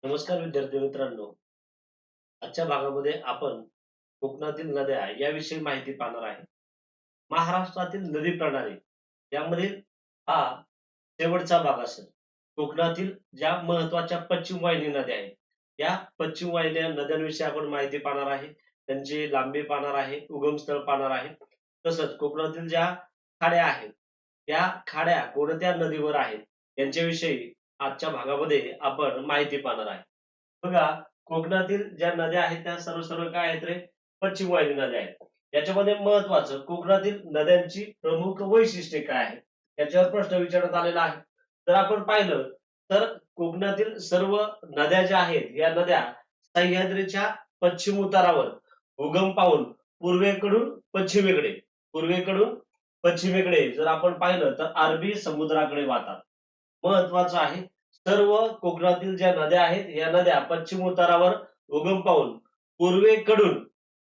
नमस्कार विद्यार्थी मित्रांनो. आजच्या भागामध्ये आपण कोकणातील नद्या याविषयी माहिती पाहणार आहे. महाराष्ट्रातील नदी प्रणाली यामधील हा शेवटचा भाग असेल. कोकणातील ज्या महत्वाच्या पश्चिम वाहिनी नद्या आहेत, या पश्चिम वाहिनी नद्यांविषयी आपण माहिती पाहणार आहे. त्यांची लांबी पाहणार आहे, उगमस्थळ पाहणार आहे. तसंच कोकणातील ज्या खाड्या आहेत, त्या खाड्या कोणत्या नदीवर आहेत यांच्याविषयी आजच्या भागामध्ये आपण माहिती पाहणार आहे. बघा, कोकणातील ज्या नद्या आहेत त्या सर्व सर्व काय आहेत रे? पश्चिम वाहिनी नद्या आहेत. याच्यामध्ये महत्वाचं कोकणातील नद्यांची प्रमुख वैशिष्ट्ये काय आहेत याच्यावर प्रश्न विचारण्यात आलेला आहे. जर आपण पाहिलं तर कोकणातील सर्व नद्या ज्या आहेत या नद्या सह्याद्रीच्या पश्चिम उतारावर उगम पावून पूर्वेकडून पश्चिमेकडे जर आपण पाहिलं तर अरबी समुद्राकडे वाहतात. महत्वाचं आहे, सर्व कोकणातील ज्या नद्या आहेत या नद्या पश्चिम उतारावर उगम पावून पूर्वेकडून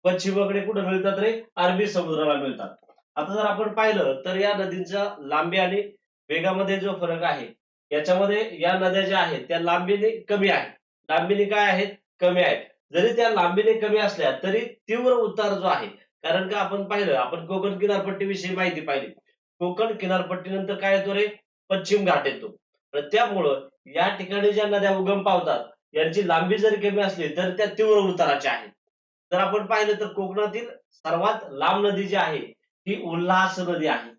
पश्चिमेकडे कुठे मिळतात रे? अरबी समुद्राला मिळतात. आता जर आपण पाहिलं तर या नदींचा लांबी आणि वेगामध्ये जो फरक आहे, याच्यामध्ये या नद्या ज्या आहेत त्या लांबीने कमी आहेत. लांबीने काय आहेत? कमी आहेत. जरी त्या लांबीने कमी असल्या तरी तीव्र उतार जो आहे, कारण का आपण पाहिलं, आपण कोकण किनारपट्टीविषयी माहिती पाहिली. कोकण किनारपट्टीनंतर काय येतो रे? पश्चिम घाट येतो. तर त्यामुळं या ठिकाणी ज्या नद्या उगम पावतात यांची लांबी जरी कमी असली तर त्या तीव्र उताराच्या आहेत. जर आपण पाहिलं तर कोकणातील सर्वात लांब नदी जी आहे ती उल्हास नदी आहे.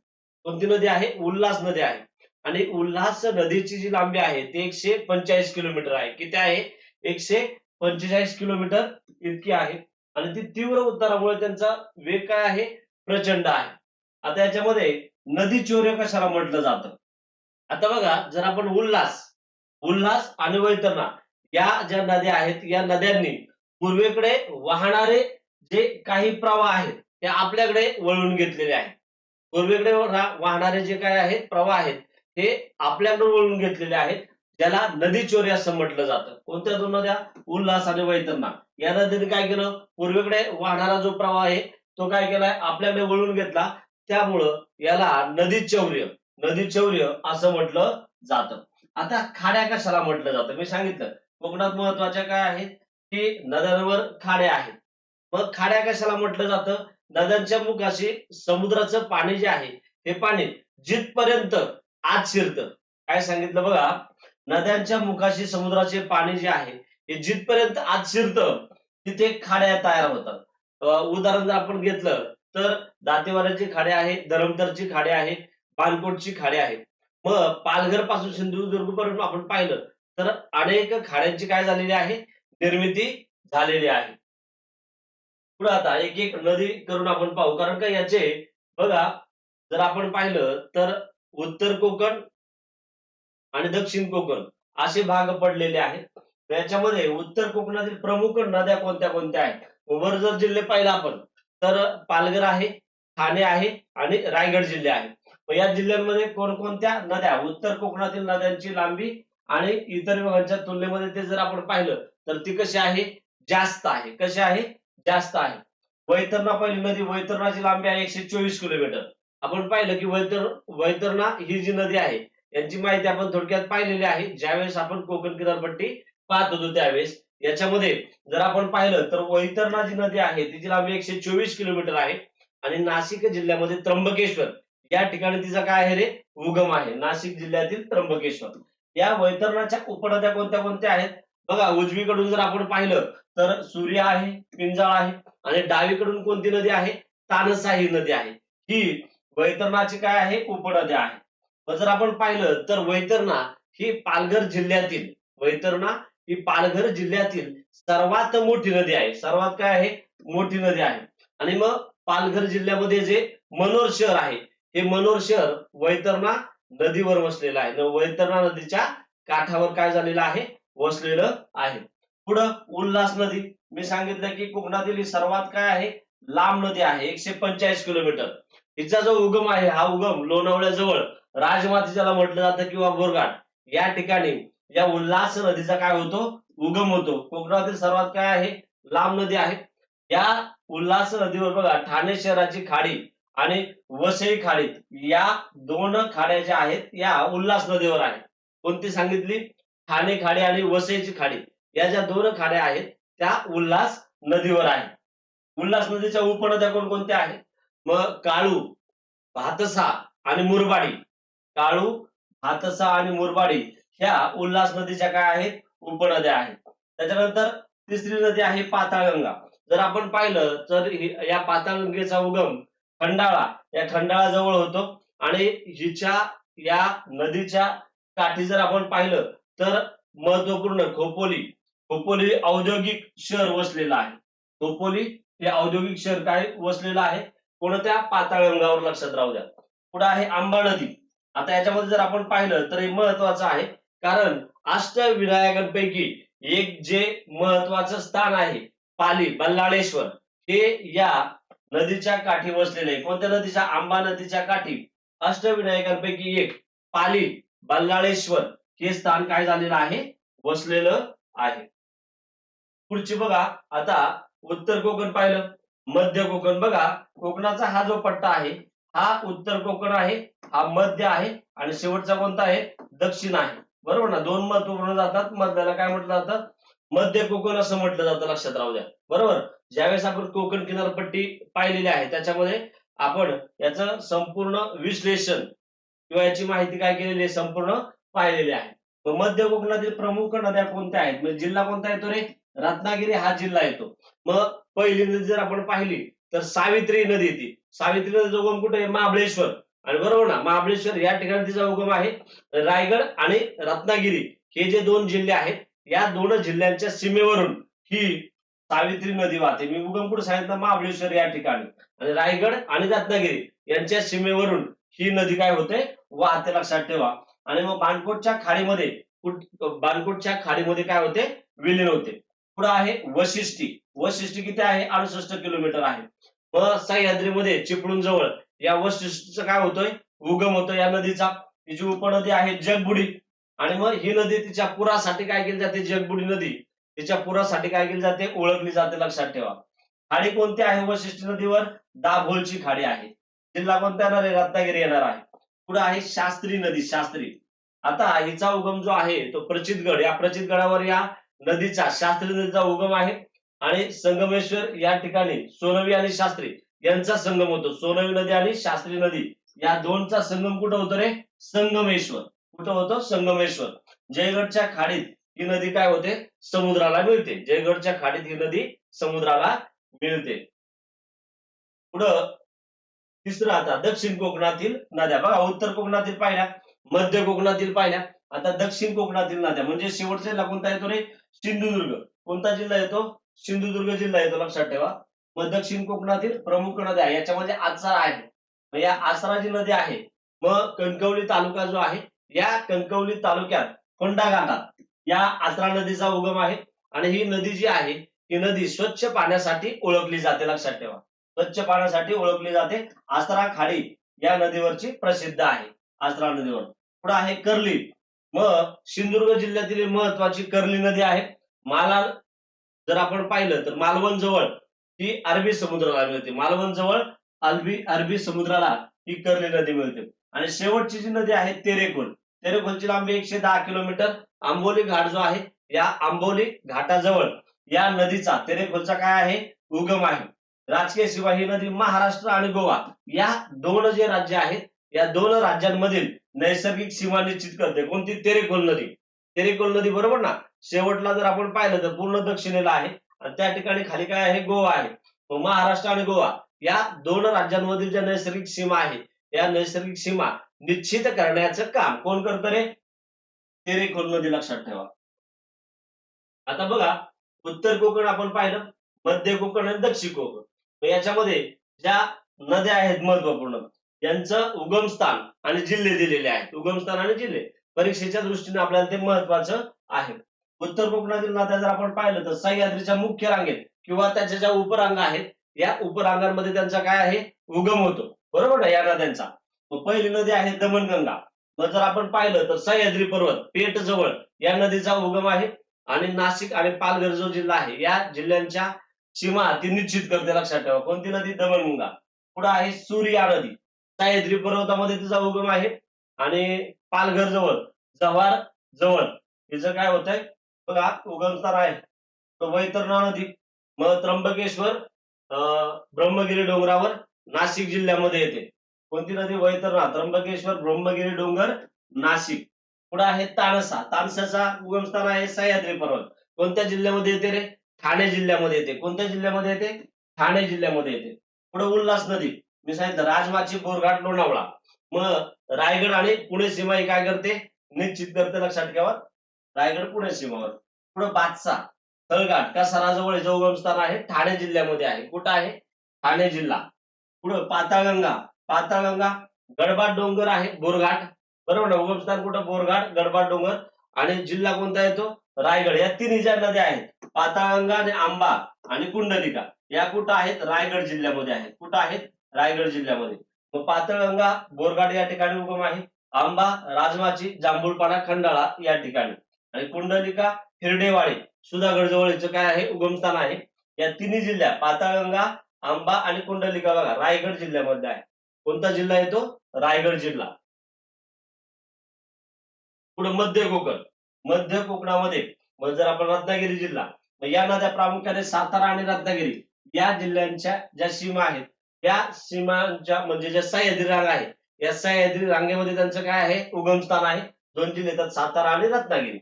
कोणती नदी आहे? उल्हास नदी आहे. आणि उल्हास नदीची जी लांबी आहे ती 145 किलोमीटर आहे. किती आहे? 145 किलोमीटर इतकी आहे. आणि ती तीव्र उतारामुळे त्यांचा वेग काय आहे? प्रचंड आहे. आता याच्यामध्ये नदी चौर्य कशाला म्हटलं जातं? आता बघा, जर आपण उल्हास आणि वैतरणा या ज्या नद्या आहेत या नद्यांनी पूर्वेकडे वाहणारे जे काही प्रवाह आहेत ते आपल्याकडे वळवून घेतलेले आहेत. पूर्वेकडे वाहणारे जे काय आहेत प्रवाह आहेत हे आपल्याकडे वळवून घेतलेले आहेत, ज्याला नदी चोरी असं म्हटलं जातं. कोणत्या दोन नद्या? उल्हास आणि वैतरणा. या नदीने काय केलं? पूर्वेकडे वाहणारा जो प्रवाह आहे तो काय केलाय? आपल्याकडे वळवून घेतला. त्यामुळं याला नदी चौर्य असं म्हटलं जातं. आता खाड्या कशाला म्हटलं जातं? मी सांगितलं कोकणात महत्वाच्या काय आहेत की नद्यांवर खाड्या आहेत. मग खाड्या कशाला म्हटलं जातं? नद्यांच्या मुखाशी समुद्राचं पाणी जे आहे हे पाणी जिथपर्यंत आत शिरतं. काय सांगितलं बघा, नद्यांच्या मुखाशी समुद्राचे पाणी जे आहे हे जिथपर्यंत आत शिरतं तिथे खाड्या तयार होतात. उदाहरण जर आपण घेतलं तर दातेवाड्याची खाडी आहे, धरमतरची खाडी आहे, पानकोटची खाडी आहे. मग पालघर पासून सिंधुदुर्ग पर्यंत आपण पाहिलं तर अनेक खाड्यांची काय झालेली आहे? निर्मिती झालेली आहे. पुढे आता एक एक नदी करून आपण पाहू, कारण का याचे बघा, जर आपण पाहिलं तर उत्तर कोकण आणि दक्षिण कोकण असे भाग पडलेले आहेत. तर याच्यामध्ये उत्तर कोकणातील प्रमुख नद्या कोणत्या कोणत्या आहेत? वर जर जिल्हे पाहिलं आपण तर पालघर आहे, ठाणे आहे आणि रायगड जिल्हे आहे. मग या जिल्ह्यांमध्ये कोणकोणत्या नद्या? उत्तर कोकणातील नद्यांची लांबी आणि इतर विभागांच्या तुलनेमध्ये ते जर आपण पाहिलं तर ती कशी आहे? जास्त आहे. कशी आहे? जास्त आहे. वैतरणा पहिली नदी, वैतरणाची लांबी आहे 124 किलोमीटर. आपण पाहिलं की वैतरणा ही जी नदी आहे यांची माहिती आपण थोडक्यात पाहिलेली आहे ज्यावेळेस आपण कोकण किनारपट्टी पाहत होतो त्यावेळेस. याच्यामध्ये जर आपण पाहिलं तर वैतरणा जी नदी आहे तिची लांबी 124 किलोमीटर आहे. आणि नाशिक जिल्ह्यामध्ये त्र्यंबकेश्वर या ठिकाणी तिचा काय आहे रे? उगम आहे. नाशिक जिल्ह्यातील त्र्यंबकेश्वर. या वैतरणाच्या उपनद्या कोणत्या कोणत्या आहेत? बघा, उजवीकडून जर आपण पाहिलं तर सूर्य आहे, पिंजाळ आहे आणि डावीकडून कोणती नदी आहे? तानसा ही नदी आहे. ही वैतरणाची काय आहे? उपनद्या आहे. मग जर आपण पाहिलं तर वैतरणा ही पालघर जिल्ह्यातील सर्वात मोठी नदी आहे. सर्वात काय आहे? मोठी नदी आहे. आणि मग पालघर जिल्ह्यामध्ये जे मनोर शहर आहे हे मनोर शहर वैतरणा नदीवर वसलेलं आहे. वैतरणा नदीच्या काठावर काय झालेलं आहे? वसलेलं आहे. पुढं उल्हास नदी. मी सांगितलं की कोकणातील ही सर्वात काय आहे? लांब नदी आहे, 145 किलोमीटर. हिचा जो उगम आहे हा उगम लोणावळ्याजवळ राजमाती ज्याला म्हटलं जातं किंवा बोरघाट या ठिकाणी या उल्हास नदीचा काय होतो? उगम होतो. कोकणातील सर्वात काय आहे? लांब नदी आहे. या उल्हास नदीवर बघा, ठाणे शहराची खाडी आणि वसई खाडी या दोन खाड्या ज्या आहेत या उल्हास नदीवर आहेत. कोणती सांगितली? ठाणे खाडी आणि वसईची खाडी या ज्या दोन खाड्या आहेत त्या उल्हास नदीवर आहेत. उल्हास नदीच्या उपनद्या कोणकोणत्या आहेत? मग काळू, भातसा आणि मुरबाडी. काळू, भातसा आणि मुरबाडी ह्या उल्हास नदीच्या काय आहेत? उपनद्या आहेत. त्याच्यानंतर तिसरी नदी आहे पाताळगंगा. जर आपण पाहिलं तर या पाताळगंगेचा उगम खंडाळा या खंडाळा जवळ होतो आणि हिच्या या नदीच्या काठी जर आपण पाहिलं तर महत्वपूर्ण खोपोली औद्योगिक शहर वसलेलं आहे. खोपोली हे औद्योगिक शहर काय वसलेलं आहे? कोणत्या? पाताळगंगावर. लक्षात राहू द्या. पुढे आहे आंबा नदी. आता याच्यामध्ये जर आपण पाहिलं तर हे महत्वाचं आहे, कारण अष्टविनायकांपैकी एक जे महत्वाचं स्थान आहे पाली बल्लाळेश्वर, हे या नदीच्या काठी वसलेले आहे. कोणत्या नदीच्या? आंबा नदीच्या काठी अष्टविनायकांपैकी एक पाली बल्लाळेश्वर हे स्थान काय झालेलं आहे? वसलेलं आहे. पुढची बघा, आता उत्तर कोकण पाहिलं, मध्य कोकण. बघा, कोकणाचा हा जो पट्टा आहे हा उत्तर कोकण आहे, हा मध्य आहे आणि शेवटचा कोणता आहे? दक्षिण आहे. बरोबर ना? दोन महत्वपूर्ण जातात. मध्याला काय म्हटलं जातं? मध्य कोकण असं म्हटलं जातं. लक्षात राहू द्या. बरोबर. ज्यावेळेस आपण कोकण किनारपट्टी पाहिलेली आहे त्याच्यामध्ये आपण याचं संपूर्ण विश्लेषण किंवा याची माहिती काय केलेली आहे? संपूर्ण पाहिलेली आहे. मध्य कोकणातील प्रमुख नद्या कोणत्या आहेत? म्हणजे जिल्हा कोणता येतो रे? रत्नागिरी हा जिल्हा येतो. मग पहिली नदी जर आपण पाहिली तर सावित्री नदी येते. सावित्री नदीचा उगम कुठे आहे? महाबळेश्वर. आणि बरोबर ना, महाबळेश्वर या ठिकाणी तिचा उगम आहे. रायगड आणि रत्नागिरी हे जे दोन जिल्हे आहेत या दोन जिल्ह्यांच्या सीमेवरून ही सावित्री नदी वाहते. मी उगम कुठे सांगितलं? महाबळेश्वर या ठिकाणी. आणि रायगड आणि रत्नागिरी यांच्या सीमेवरून ही नदी काय होते? वाहते. लक्षात ठेवा. आणि मग बाणकोटच्या खाडीमध्ये काय होते? विलीन होते. पुढे आहे वशिष्ठी. वशिष्ठी किती आहे? 68 किलोमीटर आहे. मग सह्याद्रीमध्ये चिपळूण जवळ या वशिष्ठीचा काय होतोय? उगम होतो या नदीचा. तिची उपनदी आहे जगबुडी. आणि मग ही नदी तिच्या पुरासाठी काय केली जाते? जगबुडी नदी तिच्या पुरासाठी काय केली जाते? ओळखली जाते. लक्षात ठेवा. खाडी कोणती आहे वशिष्ठी नदीवर? दाभोळची खाडी आहे. जिल्हा कोणता येणार आहे? रत्नागिरी येणार आहे. पुढे आहे शास्त्री नदी. शास्त्री. आता हिचा उगम जो आहे तो प्रचितगड, या प्रचितगडावर या नदीचा शास्त्री नदीचा उगम आहे. आणि संगमेश्वर या ठिकाणी सोनवी आणि शास्त्री यांचा संगम होतो. सोनवी नदी आणि शास्त्री नदी या दोनचा संगम कुठं होतो रे? संगमेश्वर. कुठं होतो? संगमेश्वर. जयगडच्या खाडीत ही नदी काय होते? समुद्राला मिळते. जयगडच्या खाडीत ही नदी समुद्राला मिळते. पुढं तिसरं, आता दक्षिण कोकणातील नद्या. बघा, उत्तर कोकणातील पाहिल्या, मध्य कोकणातील पाहिल्या. आता दक्षिण कोकणातील नद्या म्हणजे शेवटच्या जिल्हा कोणता येतो रे? सिंधुदुर्ग. कोणता जिल्हा येतो? सिंधुदुर्ग जिल्हा येतो. लक्षात ठेवा. मग दक्षिण कोकणातील प्रमुख नद्या याच्यामध्ये आचरा आहे. मग या आचरा जी नदी आहे, मग कणकवली तालुका जो आहे या कणकवली तालुक्यात फोंडा घाटात या आचरा नदीचा उगम आहे. आणि ही नदी जी आहे ही नदी स्वच्छ पाण्यासाठी ओळखली जाते. लक्षात ठेवा. स्वच्छ पाण्यासाठी ओळखली जाते. आचरा खाडी या नदीवरची प्रसिद्ध आहे. आचरा नदीवर. पुढे आहे कर्ली. मग सिंधुदुर्ग जिल्ह्यातील महत्वाची कर्ली नदी आहे. मालाड जर आपण पाहिलं तर मालवण जवळ ही अरबी समुद्राला मिळते. मालवण जवळ अरबी समुद्राला ही कर्ली नदी मिळते. आणि शेवटची जी नदी आहे तेरेखोल. तेरेखोलची लांबी 110 किलोमीटर. आंबोली घाट जो आहे या आंबोली घाटाजवळ या नदीचा तेरेखोलचा काय आहे? उगम आहे. राजकीय सीमा ही नदी महाराष्ट्र आणि गोवा या दोन जे राज्य आहेत या दोन राज्यांमधील नैसर्गिक सीमा निश्चित करते. कोणती? तेरेखोल नदी. तेरेखोल नदी. बरोबर ना? शेवटला जर आपण पाहिलं तर पूर्ण दक्षिणेला आहे आणि त्या ठिकाणी खाली काय आहे? गोवा आहे. महाराष्ट्र आणि गोवा या दोन राज्यांमधील ज्या नैसर्गिक सीमा आहे या नैसर्गिक सीमा निश्चित करण्याचं काम कोण करतं रे? तेरेखोल नदी. लक्षात ठेवा. आता बघा, उत्तर कोकण आपण पाहिलं, मध्य कोकण आणि दक्षिण कोकण. याच्यामध्ये ज्या नद्या आहेत महत्वपूर्ण यांचं उगमस्थान आणि जिल्हे दिलेले आहेत. उगमस्थान आणि जिल्हे परीक्षेच्या दृष्टीने आपल्याला ते महत्वाचं आहे. उत्तर कोकणातील नद्या जर आपण पाहिलं तर सह्याद्रीच्या मुख्य रांगेत किंवा त्याच्या ज्या उपरांगा आहेत या उपरांगांमध्ये त्यांचा काय आहे? उगम होतो. बरोबर ना? या नद्यांचा. पहिली नदी आहे दमणगंगा. मग जर आपण पाहिलं तर सह्याद्री पर्वत पेठ जवळ या नदीचा उगम आहे. आणि नाशिक आणि पालघर जो जिल्हा आहे या जिल्ह्यांच्या सीमा ती निश्चित करते. लक्षात ठेवा. कोणती नदी? दमणगंगा. पुढे आहे सूर्या नदी. सह्याद्री पर्वतामध्ये तिचा उगम आहे आणि पालघर जवळ जव्हार जवळ तिचं काय होतंय? बघा उगमस्थान आहे तर वैतरणा नदी, मग त्र्यंबकेश्वर ब्रह्मगिरी डोंगरावर नाशिक जिल्ह्यामध्ये येते. कोणती नदी? वैतरणा, त्र्यंबकेश्वर, ब्रह्मगिरी डोंगर, नाशिक. पुढे आहे तानसा. तानसाचा उगमस्थान आहे सह्याद्री पर्वत. कोणत्या जिल्ह्यामध्ये येते रे? ठाणे जिल्ह्यामध्ये येते. कोणत्या जिल्ह्यामध्ये येते? ठाणे जिल्ह्यामध्ये येते. पुढे उल्हास नदी, मी सांगितलं राजमाची, बोरघाट, लोणावळा. मग रायगड आणि पुणे सीमा ही काय करते? निश्चित करते, लक्षात ठेवा. रायगड पुणे सीमावर. पुढे बादसा, तळघाट, कसाराजवळ याचं उगमस्थान आहे, ठाणे जिल्ह्यामध्ये आहे. कुठं आहे? ठाणे जिल्हा. पुढे पाताळगंगा. पाताळगंगा गडबाद डोंगर आहे, बोरघाट. बरोबर ना? उगमस्थान कुठं? बोरघाट, गडबाद डोंगर. आणि जिल्हा कोणता येतो? रायगड. या तिन्ही ज्या नद्या आहेत, पाताळगंगा आणि आंबा आणि कुंडलिका, या कुठं आहेत? रायगड जिल्ह्यामध्ये आहेत. कुठं आहेत? रायगड जिल्ह्यामध्ये. मग पाताळगंगा बोरघाट या ठिकाणी उगम आहे. आंबा राजमाची, जांभूळपाडा, खंडाळा या ठिकाणी. आणि कुंडलिका हिरडेवाडी, सुधागड जवळ याचं काय आहे? उगमस्थान आहे. या तिन्ही जिल्ह्या पाताळगंगा, आंबा आणि कुंडलिका बघा रायगड जिल्ह्यामध्ये आहे. कोणता जिल्हा येतो? रायगड जिल्हा. पुढे मध्य कोकण. मध्य कोकणामध्ये मग जर आपण रत्नागिरी जिल्हा, मग या नद्या प्रामुख्याने सातारा आणि रत्नागिरी या जिल्ह्यांच्या ज्या सीमा आहेत, त्या सीमांच्या म्हणजे ज्या सह्याद्री रांगा आहे, या सह्याद्री रांगेमध्ये त्यांचं काय आहे? उगमस्थान आहे. दोन जिल्हे येतात, सातारा आणि रत्नागिरी.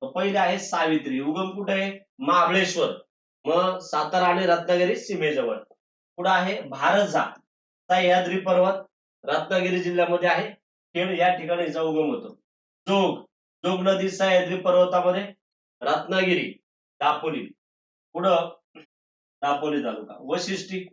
तर पहिले आहे सावित्री. उगम कुठे आहे? महाबळेश्वर. मग सातारा आणि रत्नागिरी सीमेजवळ. पुढे आहे भारजा, सह्याद्री पर्वत, रत्नागिरी जिल्ह्यामध्ये आहे. खेड या ठिकाणी याचा उगम होतो. जोग, जोग नदी सह्याद्री पर्वतामध्ये, रत्नागिरी, दापोली. पुढं दापोली तालुका. वशिष्ठी,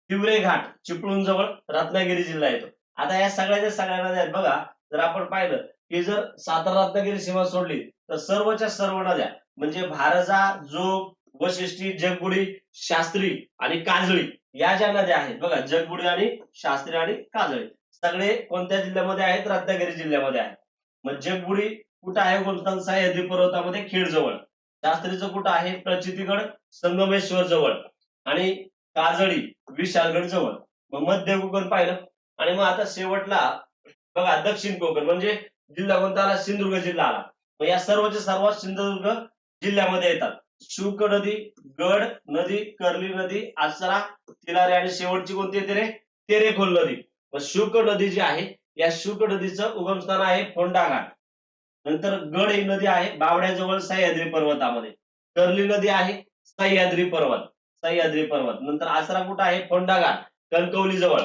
तिवरे घाट, चिपळूण जवळ, रत्नागिरी जिल्हा येतो. आता या सगळ्याच्या सगळ्या नद्या आहेत बघा. जर आपण पाहिलं की जर सातारा रत्नागिरी सीमा सोडली तर सर्वच्या सर्व नद्या म्हणजे भारजा, जोग, वशिष्ठी, जगबुडी, शास्त्री आणि काजळी या ज्या नद्या आहेत बघा, जगबुडी आणि शास्त्री आणि काजळी, सगळे कोणत्या जिल्ह्यामध्ये आहेत? रत्नागिरी जिल्ह्यामध्ये आहेत. मग जगबुडी कुठं आहे? उगमस्थान सह्याद्री पर्वतामध्ये, खेड जवळ. शास्त्रीचं कुठं आहे? प्रचितीगड, संगमेश्वर जवळ. आणि काजळी विशाळगड जवळ. मग मध्य कोकण पाहिलं. आणि मग आता शेवटला बघा दक्षिण कोकण म्हणजे जिल्हा कोणता आला? सिंधुदुर्ग जिल्हा आला. मग या सर्वचे सर्व सिंधुदुर्ग जिल्ह्यामध्ये येतात. शुक नदी, गड नदी, कर्ली नदी, आचरा, तिलारी आणि शेवटची कोणती येते रे? तेरेखोल नदी. मग शुक नदी जी आहे, या शुक नदीचं उगमस्थान आहे फोंडा घाट. नंतर गड ही नदी आहे बावड्याजवळ सह्याद्री पर्वतामध्ये. कर्ली नदी आहे सह्याद्री पर्वत, सह्याद्री पर्वत. नंतर आसरा कुठं आहे? फोंडा घाट, कणकवली जवळ.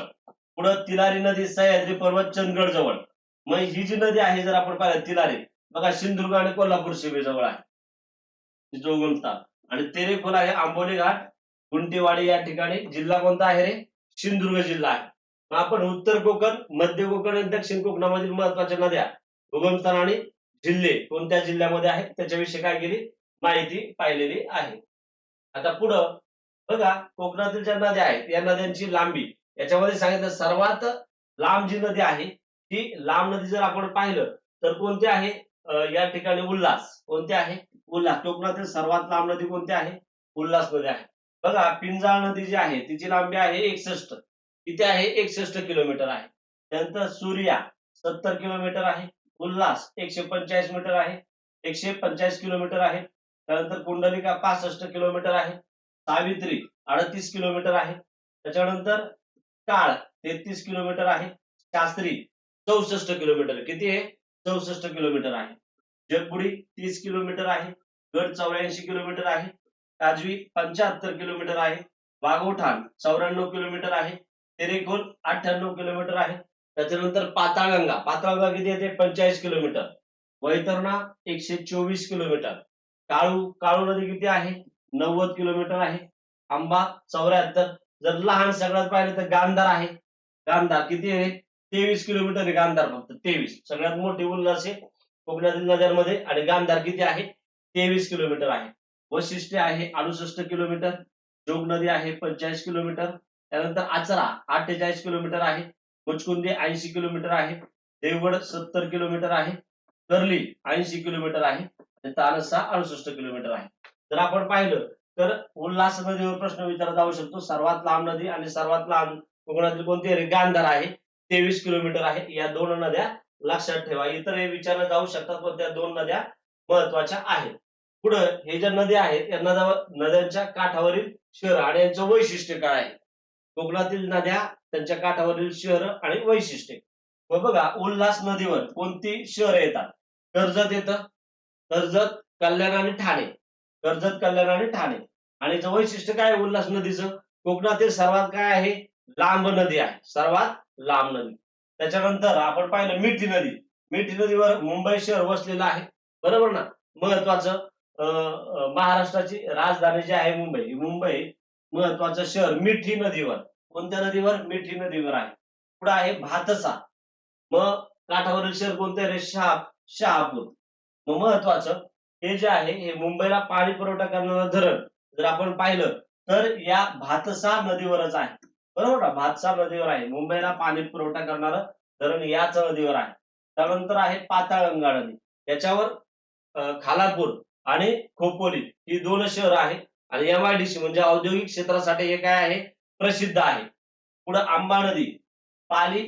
पुढं तिलारी नदी सह्याद्री पर्वत, चंदगड जवळ. मग ही जी नदी आहे जर आपण पाहिलं तिलारी, बघा सिंधुदुर्ग आणि कोल्हापूर सीमेजवळ आहे तिचं उगमस्थान. आणि तेरेखोल आहे आंबोली घाट, गुंटेवाडी या ठिकाणी. जिल्हा कोणता आहे रे? सिंधुदुर्ग जिल्हा आहे. मग आपण उत्तर कोकण, मध्य कोकण आणि दक्षिण कोकणामधील महत्वाच्या नद्या, उगमस्थान आणि जिल्हे कोणत्या जिल्ह्यामध्ये आहेत त्याच्याविषयी काय केली? माहिती पाहिलेली आहे. आता पुढं बघा कोकणातील ज्या नद्या आहेत या नद्यांची लांबी, याच्यामध्ये सांगितलं सर्वात लांब जी नदी आहे ती लांब नदी जर आपण पाहिलं तर कोणती आहे? या ठिकाणी उल्हास. कोणती आहे? उल्हास. कोकणातील सर्वात लांब नदी कोणती आहे? उल्हास नदी आहे. बघा पिंजाळ नदी जी आहे तिची लांबी आहे 61. किती आहे? 61 किलोमीटर आहे. त्यानंतर सूर्या 70 किलोमीटर आहे. उल्हास 145 मीटर आहे, 145 किलोमीटर आहे. त्यानंतर कुंडलिका 65 किलोमीटर आहे. सावित्री 38 किलोमीटर आहे. त्याच्यानंतर काळ 33 किलोमीटर आहे. शास्त्री 64 किलोमीटर. किती आहे? 64 किलोमीटर आहे. जगबुडी 30 किलोमीटर आहे. गड 84 किलोमीटर आहे. काजवी 75 किलोमीटर आहे. वाघोठाण 94 किलोमीटर आहे. तेरेखोल 98 किलोमीटर आहे. त्याच्यानंतर पाताळगंगा, पाताळगंगा किती येते? 45 किलोमीटर. वैतरणा 124 किलोमीटर. काळू नदी किती आहे? 90 किलोमीटर आहे. आंबा 74. जर लहान सगळ्यात पाहिलं तर गांधार आहे. गांधार किती आहे? 23 किलोमीटर आहे गांधार, फक्त 23. सगळ्यात मोठी उल्हास आहे कोकणातील नद्यांमध्ये. आणि गांधार किती आहे? 23 किलोमीटर आहे. वशिष्ठी आहे 68 किलोमीटर. जोग नदी आहे 45 किलोमीटर. त्यानंतर आचरा 48 किलोमीटर आहे. मुचकुंदी 80 किलोमीटर आहे. देवगड 70 किलोमीटर आहे. कर्ली 80 किलोमीटर आहे. आणि तानसा 68 किलोमीटर आहे. जर आपण पाहिलं तर उल्हास नदीवर प्रश्न विचारला जाऊ शकतो. सर्वात लांब नदी आणि सर्वात लांब कोकणातील कोणती आहे? गांधार आहे, 23 किलोमीटर आहे. या दोन नद्या लक्षात ठेवा. इतर हे विचारले जाऊ शकतात पण त्या दोन नद्या महत्वाच्या आहेत. पुढं हे ज्या नद्या आहेत या नद्यांच्या काठावरील शहर आणि यांचं वैशिष्ट्य काय आहे. कोकणातील नद्या, त्यांच्या काठावरील शहर आणि वैशिष्ट्ये. मग बघा, उल्हास नदीवर कोणती शहर येतात. कर्जत येतं, कर्जत, कल्याण आणि ठाणे. कर्जत, कल्याण आणि ठाणे. आणि याचं वैशिष्ट्य काय आहे उल्हास नदीचं. कोकणातील सर्वात काय आहे, लांब नदी आहे, सर्वात लांब नदी. त्याच्यानंतर आपण पाहिलं मिठी नदी. मिठी नदीवर मुंबई शहर वसलेलं आहे, बरोबर ना. महत्वाचं महाराष्ट्राची राजधानी जी आहे मुंबई, ही मुंबई महत्वाचं शहर मिठी नदीवर. कोणत्या नदीवर, मिठी नदीवर आहे. पुढे आहे भातसा. मग काठावरील शहर कोणते रे, शहापूर. मग महत्वाचं हे जे आहे हे मुंबईला पाणी पुरवठा करणारं धरण जर आपण पाहिलं तर या भातसा नदीवरच आहे, बरोबर ना. भातसा नदीवर आहे मुंबईला पाणी पुरवठा करणारं धरण, याच नदीवर आहे. त्यानंतर आहे पाताळगंगा नदी. त्याच्यावर खालापूर आणि खोपोली ही दोन शहर आहे. आणि MIDC म्हणजे औद्योगिक क्षेत्रासाठी हे काय आहे, प्रसिद्ध आहे. पुढे आंबा नदी, पाली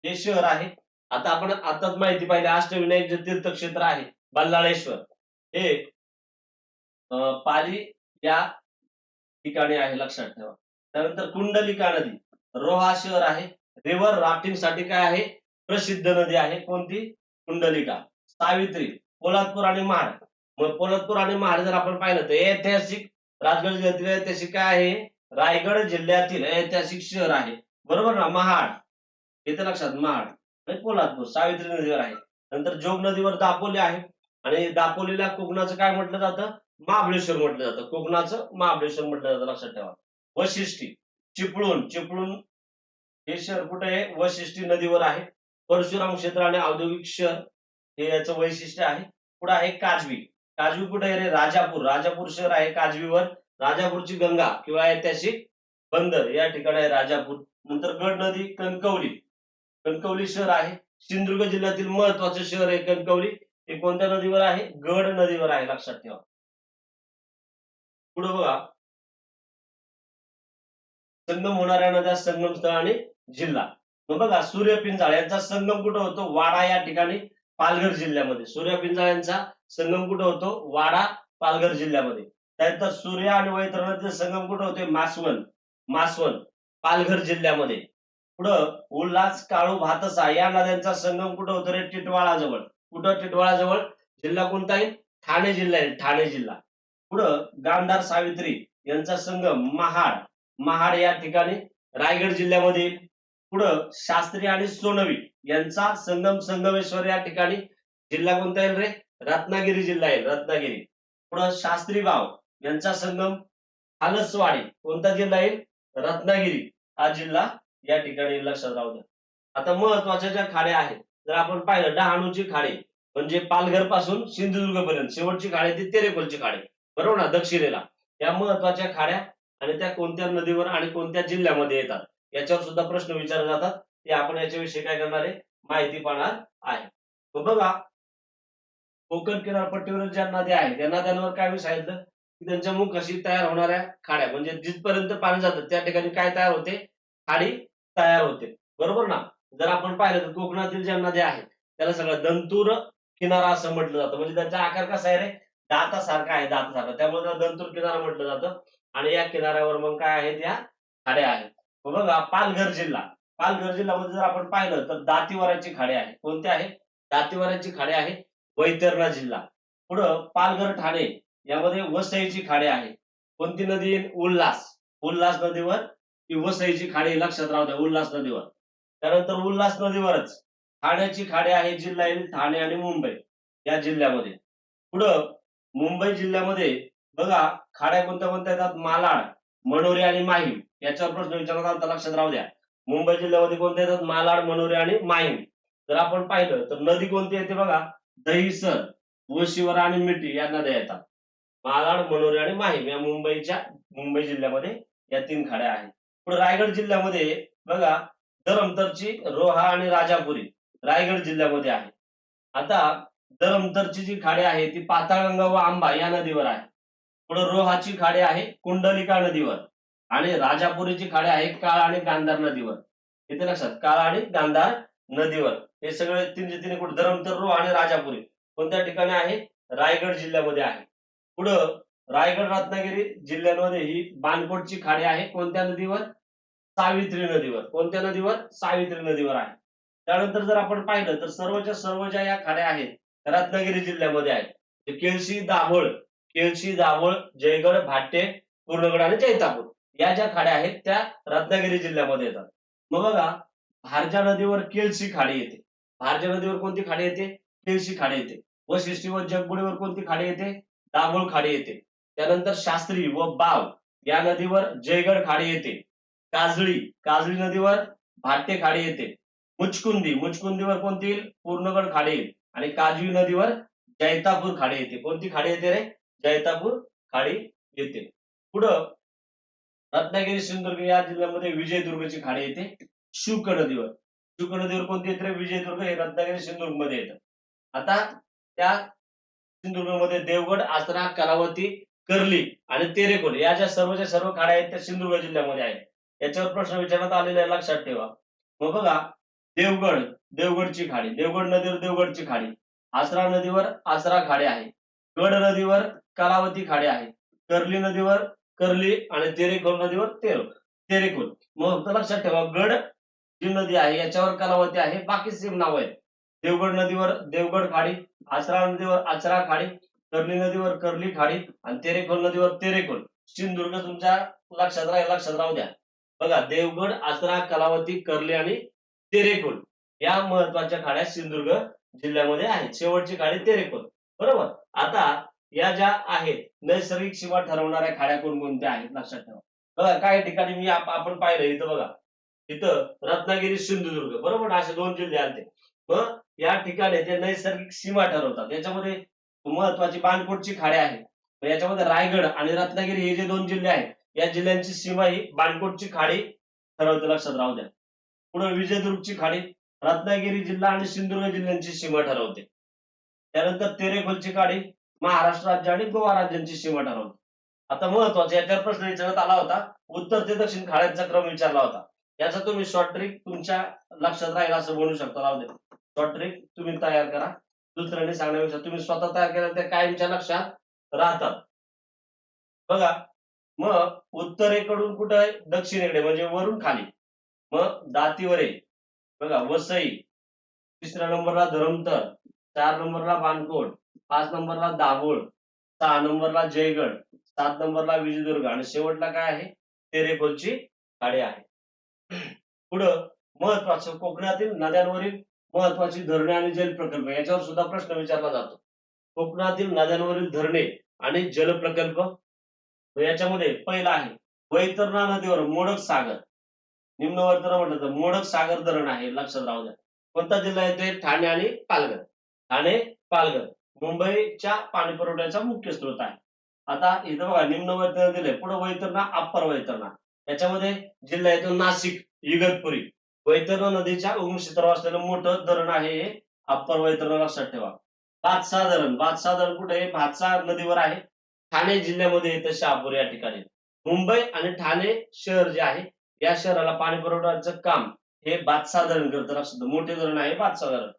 हे शहर आहे. आता आपण आताच माहिती पाहिली अष्टविनायक जे तीर्थक्षेत्र आहे बल्लाळेश्वर, हे पाली या ठिकाणी आहे, लक्षात ठेवा. त्यानंतर कुंडलिका नदी, रोहा शहर आहे. रिव्हर राफ्टिंग साठी काय आहे, प्रसिद्ध नदी आहे. कोणती, कुंडलिका. सावित्री, पोलादपूर आणि महाड. मग पोलादपूर आणि महाड जर आपण पाहिलं तर ऐतिहासिक राजगड जिल्ह्यातील ऐतिहासिक काय आहे, रायगड जिल्ह्यातील ऐतिहासिक शहर आहे, बरोबर ना. महाड, येते लक्षात, महाड आणि पोलादपूर सावित्री नदीवर आहे. नंतर जोग नदीवर दापोली आहे. आणि दापोलीला कोकणाचं काय म्हटलं जातं, महाबळेश्वर म्हटलं जातं. कोकणाचं महाबळेश्वर म्हटलं जातं, लक्षात ठेवा. वशिष्ठी, चिपळूण. चिपळूण हे शहर कुठे आहे, वशिष्ठी नदीवर आहे. परशुराम क्षेत्र आणि औद्योगिक शहर हे याचं वैशिष्ट्य आहे. पुढे आहे काजवी. काजवी कुठे आहे रे, राजापूर. राजापूर शहर आहे काजवीवर. राजापूरची गंगा किंवा ऐतिहासिक बंदर या ठिकाणी आहे राजापूर. नंतर गड नदी, कणकवली. कणकवली शहर आहे. सिंधुदुर्ग जिल्ह्यातील महत्वाचं शहर आहे कणकवली. हे कोणत्या नदीवर आहे, गड नदीवर आहे, लक्षात ठेवा. पुढे बघा, संगम होणाऱ्या नद्या, संगम स्थळ आणि जिल्हा. मग बघा, सूर्यपिंजाळ यांचा संगम कुठं होतो, वाडा या ठिकाणी, पालघर जिल्ह्यामध्ये. सूर्यपिंजाळ यांचा संगम कुठं होतो, वाडा, पालघर जिल्ह्यामध्ये. त्यानंतर सूर्या आणि वैतरणाचे संगम कुठं होते, मासवण, पालघर जिल्ह्यामध्ये. पुढं उल्हास, काळू, भातसा या नद्यांचा संगम कुठं होतो रे, टिटवाळाजवळ. कुठं, टिटवाळाजवळ. जिल्हा कोणता आहे, ठाणे जिल्हा आहे, ठाणे जिल्हा. पुढं गांधार, सावित्री यांचा संगम महाड या ठिकाणी, रायगड जिल्ह्यामध्ये. पुढं शास्त्री आणि सोनवी यांचा संगम संगमेश्वर या ठिकाणी. जिल्हा कोणता येईल रे, रत्नागिरी जिल्हा आहे, रत्नागिरी. पुढं शास्त्री गाव यांचा संगम हालसवाडी. कोणता जिल्हा येईल, रत्नागिरी हा जिल्हा या ठिकाणी, लक्षात राहू द्या. आता महत्वाच्या ज्या खाड्या आहेत जर आपण पाहिलं, डहाणूची खाडी म्हणजे पालघर पासून सिंधुदुर्ग पर्यंत. शेवटची खाडी ती तेरेखोलची खाडी, बरोबर ना, दक्षिणेला. या महत्वाच्या खाड्या आणि त्या कोणत्या नदीवर आणि कोणत्या जिल्ह्यामध्ये येतात याच्यावर सुद्धा प्रश्न विचारले जातात. ते आपण याच्याविषयी काय करणार आहे, माहिती पाहणार आहे. तर बघा, कोकण किनारपट्टीवरील ज्या नद्या आहेत त्या नद्यांवर काय सांगितलं की त्यांच्या मुखाशी तयार होणाऱ्या खाड्या, म्हणजे जिथपर्यंत पाणी जातं त्या ठिकाणी काय तयार होते, खाडी तयार होते, बरोबर ना. जर आपण पाहिलं तर कोकणातील ज्या नद्या आहेत त्याला सगळं दंतूर किनारा असं म्हटलं जातं. म्हणजे त्यांचा आकार कसा आहे रे, दातासारखा आहे, दातासारखा, त्यामुळे त्याला दंतूर किनारा म्हटलं जातं. आणि या किनाऱ्यावर मग काय आहेत, या खाड्या आहेत. बघा, पालघर जिल्ह्यामध्ये जर आपण पाहिलं तर दातीवाराची खाडी आहे. कोणत्या आहे, दातीवाराची खाडी आहे, वैतरणा जिल्हा. पुढं पालघर, ठाणे यामध्ये वसईची खाडी आहे. कोणती नदी, उल्हास नदीवर ही वसईची खाडी, लक्षात राहू द्या, उल्हास नदीवर. त्यानंतर उल्हास नदीवरच ठाण्याची खाडी आहे, जिल्हा येईल ठाणे आणि मुंबई या जिल्ह्यामध्ये. पुढं मुंबई जिल्ह्यामध्ये बघा, खाड्या कोणत्या कोणत्या येतात, मालाड, मनोरी आणि माहीम. याच्यावर प्रश्न विचारला होता, लक्षात राहू द्या. मुंबई जिल्ह्यामध्ये कोणत्या येतात, मालाड, मनोरी आणि माहीम. जर आपण पाहिलं तर नदी कोणती येते बघा, दहिसर, वशिवरा आणि मिठी या नद्या येतात. मालाड, मनोरी आणि माहीम या मुंबई जिल्ह्यामध्ये या 3 खाड्या आहेत. पुढे रायगड जिल्ह्यामध्ये बघा, धरमतरची, रोहा आणि राजापुरी रायगड जिल्ह्यामध्ये आहे. आता धरमतरची जी खाडी आहे ती पाताळगंगा व आंबा या नदीवर आहे. पुढे रोहाची खाडी आहे कुंडलिका नदीवर. आणि राजापुरीची खाडी आहे काळ आणि गांधार नदीवर. इथे लक्षात, काळ आणि गांधार नदीवर. हे सगळे 3 कुठे, धरमतर, रोहा आणि राजापुरी कोणत्या ठिकाणी आहे, रायगड जिल्ह्यामध्ये आहे. पुढं रायगड रत्नागिरी जिल्ह्यांमध्ये ही बाणकोटची खाडी आहे. कोणत्या नदीवर? सावित्री नदीवर. कोणत्या नदीवर? सावित्री नदीवर आहे. त्यानंतर जर आपण पाहिलं तर सर्वच्या सर्व ज्या या खाड्या आहेत रत्नागिरी जिल्ह्यामध्ये आहेत. केळशी, दाभोळ, जयगड, भाट्ये, पूर्णगड आणि जैतापूर या ज्या खाड्या आहेत त्या रत्नागिरी जिल्ह्यामध्ये येतात. मग बघा, भारजा नदीवर केळशी खाडी येते. भारजा नदीवर कोणती खाडी येते? केळशी खाडी येते. वशिष्ठी व जगबुडीवर कोणती खाडी येते? दाभोळ खाडी येते. त्यानंतर शास्त्री व बाव या नदीवर जयगड खाडी येते. काजळी नदीवर भाट्ये खाडी येते. मुचकुंदीवर कोणती येईल? पूर्णगड खाडी येईल. आणि काजवी नदीवर जैतापूर खाडी येते. कोणती खाडी येते रे? जैतापूर खाडी येते. पुढं रत्नागिरी सिंधुदुर्ग या जिल्ह्यामध्ये विजयदुर्गची खाडी येते. शुक नदीवर कोणती येते रे? विजयदुर्ग हे रत्नागिरी सिंधुदुर्ग मध्ये येतं. आता त्या सिंधुदुर्गमध्ये देवगड, आसरा, कलावती, कर्ली आणि तेरेकोल या ज्या सर्वच्या सर्व खाड्या आहेत त्या सिंधुदुर्ग जिल्ह्यामध्ये आहेत. याच्यावर प्रश्न विचारण्यात आलेला आहे, लक्षात ठेवा. मग बघा, देवगडची खाडी, देवगड नदीवर देवगडची खाडी, आसरा नदीवर आसरा खाडी आहे, गड नदीवर कलावती खाडी आहे, कर्ली नदीवर कर्ली आणि तेरेखोल नदीवर तेरेखोल. मग फक्त लक्षात ठेवा, गड जी नदी आहे याच्यावर कलावती आहे, बाकी सेम नाव आहेत. देवगड नदीवर देवगड खाडी, आसरा नदीवर आचरा खाडी, कर्ली नदीवर कर्ली खाडी आणि तेरेखोल नदीवर तेरेखोल. सिंधुदुर्ग तुमच्या लक्षात राहू द्या. बघा, देवगड, आसरा, कलावती, कर्ली आणि तेरेखोल या महत्वाच्या खाड्या सिंधुदुर्ग जिल्ह्यामध्ये आहेत. शेवटची खाडी तेरेखोल. बरोबर. आता या ज्या आहेत नैसर्गिक सीमा ठरवणाऱ्या खाड्या कोणकोणत्या आहेत लक्षात ठेवा. बघा, काही ठिकाणी मी आपण पाहिलं, इथं बघा, इथं रत्नागिरी, सिंधुदुर्ग, बरोबर, असे दोन जिल्हे आले. मग या ठिकाणी ते नैसर्गिक सीमा ठरवतात. याच्यामध्ये महत्वाची बाणकोटची खाडी आहे. याच्यामध्ये रायगड आणि रत्नागिरी हे जे दोन जिल्हे आहेत या जिल्ह्यांची सीमा ही बाणकोटची खाडी ठरवते, लक्षात राहू द्या. पुढे विजयदुर्गची खाडी रत्नागिरी जिल्हा आणि सिंधुदुर्ग जिल्ह्यांची सीमा ठरवते. त्यानंतर तेरेखोलची खाडी महाराष्ट्र राज्य आणि गोवा राज्यांची सीमा ठरवते. आता महत्वाचा याच्यावर प्रश्न विचारण्यात आला होता, उत्तर ते दक्षिण खाड्यांचा क्रम विचारला होता. याचा तुम्ही शॉर्ट ट्रिक तुमच्या लक्षात राहील असं म्हणू शकता. राहू दे, शॉर्ट ट्रिक तुम्ही तयार करा. दुसऱ्याने सांगण्यापेक्षा तुम्ही स्वतः तयार केल्या त्या कायमच्या लक्षात राहतात. बघा, मग उत्तरेकडून कुठं आहे? दक्षिणेकडे, म्हणजे वरून खाली. मग दातीवर आहे बघा, वसई, तिसऱ्या नंबरला धरमतर, 4 नंबरला बाणकोट, 5 नंबरला दाभोळ, 6 नंबरला जयगड, 7 नंबरला विजयदुर्ग आणि शेवटला काय आहे? तेरेखोलची खाडी आहे. पुढं महत्वाचं कोकणातील नद्यांवरील महत्वाची धरणे आणि जल प्रकल्प याच्यावर सुद्धा प्रश्न विचारला जातो. कोकणातील नद्यांवरील धरणे आणि जल प्रकल्प. याच्यामध्ये पहिला आहे वैतरणा नदीवर मोडक सागर, निम्न वैतरणा म्हटलं तर मोडक सागर धरण आहे, लक्षात राहू द्या. कोणता जिल्हा येते? ठाणे आणि पालघर. मुंबईच्या पाणी पुरवठ्याचा मुख्य स्रोत आहे. आता इथं बघा, निम्न वैतरणा दिले, पुढे वैतरणा, अप्पर वैतरणा. याच्यामध्ये जिल्हा येतो नाशिक, इगतपुरी. वैतरणा नदीच्या उगम क्षेत्रावर असलेलं मोठं धरण आहे हे अप्पर वैतरणा, लक्षात ठेवा. भातसा धरण कुठे आहे? भातसा नदीवर आहे, ठाणे जिल्ह्यामध्ये येतं, शहापूर या ठिकाणी. मुंबई आणि ठाणे शहर जे आहे या शहराला पाणी पुरवठ्याचं काम हे भातसा धरण करतं, लक्षात. मोठे धरण आहे भातसा धरण.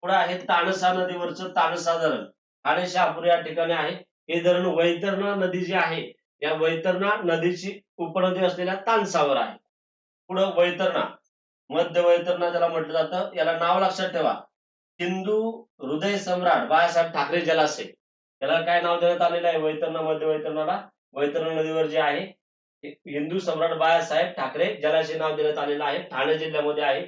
पुढे आहे तानसा नदीवरचं तानसा धरण, ठाणे शहापूर या ठिकाणी आहे. हे धरण वैतरणा नदी जी आहे या वैतरणा नदीची उपनदी असलेल्या तानसावर आहे. पुढे वैतरणा, मध्य वैतरणा ज्याला म्हटलं जातं, याला नाव लक्षात ठेवा, हिंदू हृदय सम्राट बाळासाहेब ठाकरे जलाशय. याला काय नाव देण्यात आलेलं आहे? वैतरणा, मध्य वैतरणाला वैतरणा नदीवर जे आहे हिंदू सम्राट बाळासाहेब ठाकरे जलाशय नाव देण्यात आलेलं आहे. ठाणे जिल्ह्यामध्ये आहे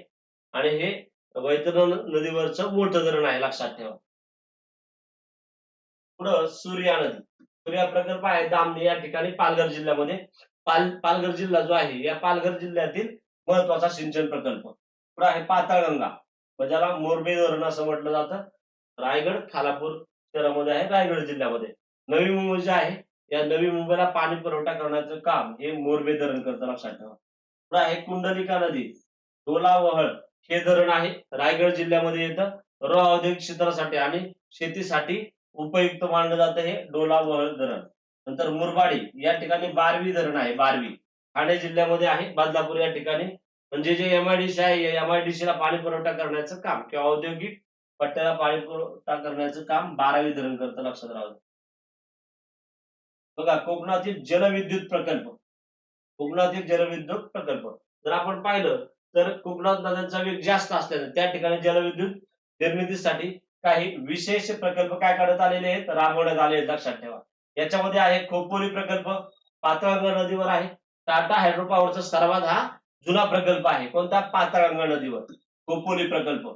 आणि हे वैतरणा नदीवरचं मोठं धरण आहे, लक्षात ठेवा. पुढं सूर्या प्रकल्प आहे दामणी या ठिकाणी, पालघर जिल्ह्यामध्ये. पालघर जिल्हा जो आहे या पालघर जिल्ह्यातील महत्वाचा सिंचन प्रकल्प. पुढे आहे पाताळगंगा, ज्याला मोरबे धरण असं म्हटलं जातं, रायगड, खालापूर शहरामध्ये आहे, रायगड जिल्ह्यामध्ये. नवी मुंबई जे आहे या नवी मुंबईला पाणी पुरवठा करण्याचं काम हे मोरबे धरण करतं, लक्षात ठेवा. पुढे आहे कुंडलिका नदी, डोलावहळ हे धरण आहे, रायगड जिल्ह्यामध्ये येतं. औद्योगिक क्षेत्रासाठी आणि शेतीसाठी उपयुक्त मानलं जातं हे डोलावहळ धरण. नंतर मुरबाडी या ठिकाणी बारवी धरण आहे, बारवी ठाणे जिल्ह्यामध्ये आहे, बदलापूर या ठिकाणी. म्हणजे जे एमआयडीसी आहे या एमआयडीसी ला पाणी पुरवठा करण्याचं काम किंवा औद्योगिक पट्ट्याला पाणी पुरवठा करण्याचं काम 12वी धरण करतं, लक्षात राहू द्या. बघा कोकणातील जलविद्युत प्रकल्प, कोकणातील जलविद्युत प्रकल्प जर आपण पाहिलं तर कोकणात नद्यांचा वेग जास्त असल्याने त्या ठिकाणी जलविद्युत निर्मितीसाठी काही विशेष प्रकल्प काय करण्यात आलेले आहेत, राबवण्यात आले आहेत, लक्षात ठेवा. याच्यामध्ये आहे खोपोली प्रकल्प, पाताळगंगा नदीवर आहे. टाटा हायड्रो पॉवरचा सर्वात हा जुना प्रकल्प आहे. कोणता? पाताळगंगा नदीवर खोपोली प्रकल्प.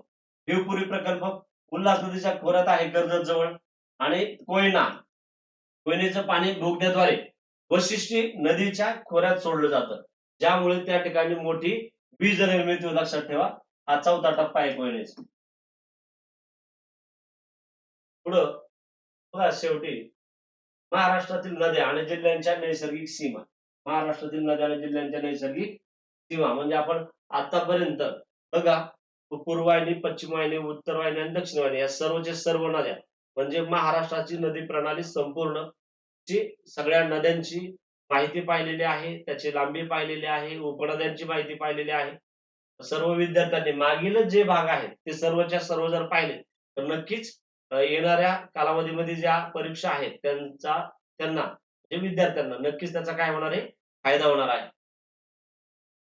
भिवपुरी प्रकल्प उल्हास नदीच्या खोऱ्यात आहे, कर्जत जवळ. आणि कोयनेचं पाणी बोगद्याद्वारे वशिष्ठी नदीच्या खोऱ्यात सोडलं जातं, ज्यामुळे त्या ठिकाणी मोठी वीज निर्मिती होते, लक्षात ठेवा. हा चौथा टप्पा आहे कोयनेचा. पुढं बघा शेवटी महाराष्ट्रातील नद्या आणि जिल्ह्यांच्या नैसर्गिक सीमा. महाराष्ट्रातील नद्या आणि जिल्ह्यांच्या नैसर्गिक सीमा म्हणजे आपण आतापर्यंत बघा पूर्ववाहिनी, पश्चिम वाहिनी, उत्तर वाहिनी आणि दक्षिण वाहिनी या सर्वच्या सर्व नद्या म्हणजे महाराष्ट्राची नदी प्रणाली संपूर्ण ची सगळ्या नद्यांची माहिती पाहिलेली आहे, त्याची लांबी पाहिलेली आहे, उपनद्यांची माहिती पाहिलेली आहे. सर्व विद्यार्थ्यांनी मागील जे भाग आहेत ते सर्वच्या सर्व जर पाहिले तर नक्कीच येणाऱ्या कालावधीमध्ये ज्या परीक्षा आहेत त्यांना म्हणजे विद्यार्थ्यांना नक्कीच त्याचा काय होणार आहे, फायदा होणार आहे.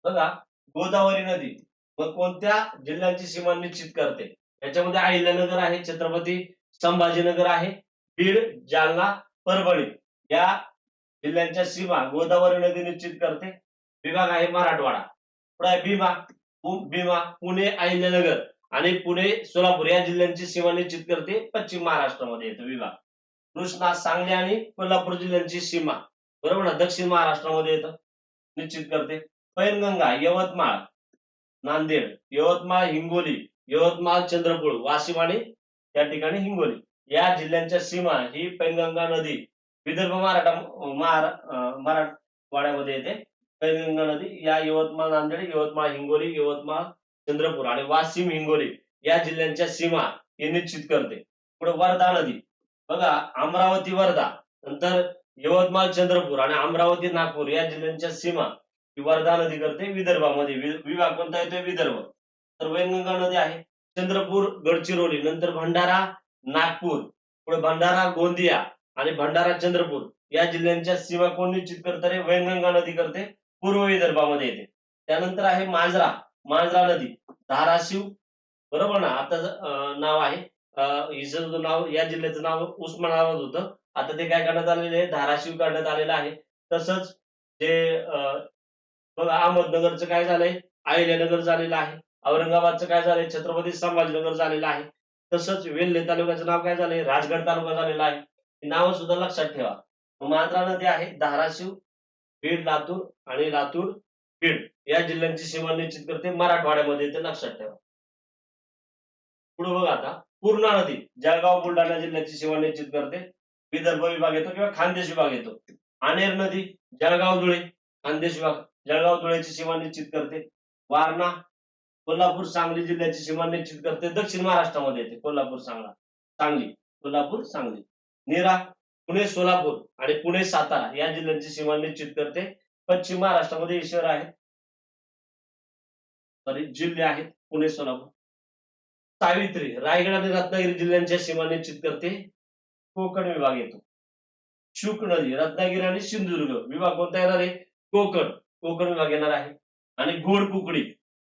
बघा गोदावरी नदी मग कोणत्या जिल्ह्यांची सीमा निश्चित करते? याच्यामध्ये अहिल्यानगर आहे, छत्रपती संभाजीनगर आहे, बीड, जालना, परभणी या जिल्ह्यांच्या सीमा गोदावरी नदी निश्चित करते. विभाग आहे मराठवाडा. पुढे आहे भीमा, पुणे, अहिल्यानगर आणि पुणे, सोलापूर या जिल्ह्यांची सीमा निश्चित करते. पश्चिम महाराष्ट्रामध्ये येतो विभाग. कृष्णा, सांगली आणि कोल्हापूर जिल्ह्यांची सीमा बरोबर ना, दक्षिण महाराष्ट्रामध्ये येतं, निश्चित करते. पैनगंगा यवतमाळ, नांदेड, यवतमाळ, हिंगोली, यवतमाळ, चंद्रपूर, वाशिम आणि त्या ठिकाणी हिंगोली या जिल्ह्यांच्या सीमा ही पैनगंगा नदी विदर्भ मराठवाड्यामध्ये येते. पैनगंगा नदी या यवतमाळ, नांदेड, यवतमाळ, हिंगोली, यवतमाळ, चंद्रपूर आणि वाशिम, हिंगोली या जिल्ह्यांच्या सीमा हे निश्चित करते. पुढे वर्धा नदी बघा अमरावती, वर्धा, नंतर यवतमाळ, चंद्रपूर आणि अमरावती, नागपूर या जिल्ह्यांच्या सीमा ही वर्धा नदी करते. विदर्भामध्ये विभाग कोणता येतोय? विदर्भ. तर वैनगंगा नदी आहे चंद्रपूर, गडचिरोली, नंतर भंडारा, नागपूर, पुढे भंडारा, गोंदिया आणि भंडारा, चंद्रपूर या जिल्ह्यांच्या सीमा कोण निश्चित करते रे? वैनगंगा नदी करते, पूर्व विदर्भामध्ये येते. त्यानंतर आहे मांजरा नदी, धाराशिव बरोबर ना, आता नाव आहे हिचं नाव या जिल्ह्याचं नाव उस्मानाबाद होतं, आता ते काय करण्यात आलेलं आहे, धाराशिव करण्यात आलेलं आहे. तसंच जे बघा अहमदनगरचं काय झालंय, अहिल्यानगर झालेलं आहे. औरंगाबादचं काय झालंय, छत्रपती संभाजीनगर झालेलं आहे. तसंच वेल्हे तालुक्याचं नाव काय झालंय, राजगड तालुका झालेला आहे. ही नावं सुद्धा लक्षात ठेवा. मांजरा नदी आहे धाराशिव, बीड, लातूर आणि लातूर, बीड या जिल्ह्यांची सीमा निश्चित करते, मराठवाड्यामध्ये ते लक्षात ठेवा. पुढे बघा आता पूर्णा नदी जळगाव, बुलढाणा जिल्ह्याची सीमा निश्चित करते. विदर्भ विभाग येतो किंवा खानदेश विभाग येतो. आनेर नदी जळगाव, धुळे, खानदेश विभाग जळगाव, धुळेची सीमा निश्चित करते. वारणा कोल्हापूर, सांगली जिल्ह्याची सीमा निश्चित करते, दक्षिण महाराष्ट्रामध्ये येते. कोल्हापूर, सांगली, कोल्हापूर, सांगली. नीरा पुणे, सोलापूर आणि पुणे, सातारा या जिल्ह्यांची सीमा निश्चित करते. पश्चिम महाराष्ट्रामध्ये हे शहर आहेत, जिल्हे आहेत पुणे, सोलापूर. सावित्री रायगड आणि रत्नागिरी जिल्ह्यांच्या सीमा निश्चित करते. कोकण विभाग येतो. शुक नदी रत्नागिरी आणि सिंधुदुर्ग विभाग कोणता येणार आहे? कोकण विभाग येणार आहे. आणि घोडकुकडी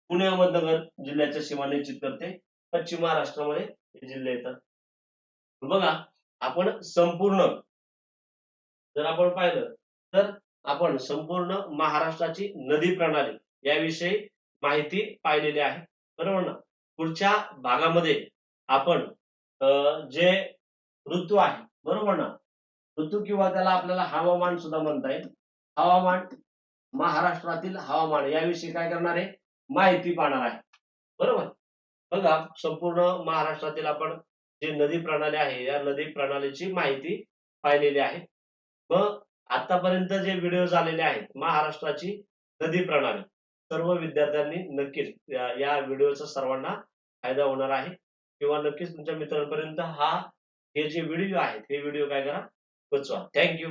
पुणे, अहमदनगर जिल्ह्याच्या सीमा निश्चित करते. पश्चिम महाराष्ट्रामध्ये हे जिल्हे येतात. बघा आपण संपूर्ण जर आपण पाहिलं तर आपण संपूर्ण महाराष्ट्राची नदी प्रणाली याविषयी माहिती पाहिलेली आहे, बरोबर ना. पुढच्या भागामध्ये आपण जे ऋतू आहे बरोबर ना, ऋतू किंवा त्याला आपल्याला हवामान सुद्धा म्हणता येईल, हवामान, महाराष्ट्रातील हवामान याविषयी काय करणार आहे, माहिती पाहणार आहे, बरोबर. बघा संपूर्ण महाराष्ट्रातील आपण जे नदी प्रणाली आहे या नदी प्रणालीची माहिती पाहिलेली आहे. मग आतापर्यंत जे व्हिडिओ झालेले आहेत महाराष्ट्राची नदी प्रणाली, सर्व विद्यार्थ्यांनी नक्कीच या व्हिडिओचा सर्वांना फायदा होणार आहे किंवा नक्कीच तुमच्या मित्रांपर्यंत हे जे व्हिडिओ आहेत हे व्हिडिओ काय करा, पोचवा. थँक्यू.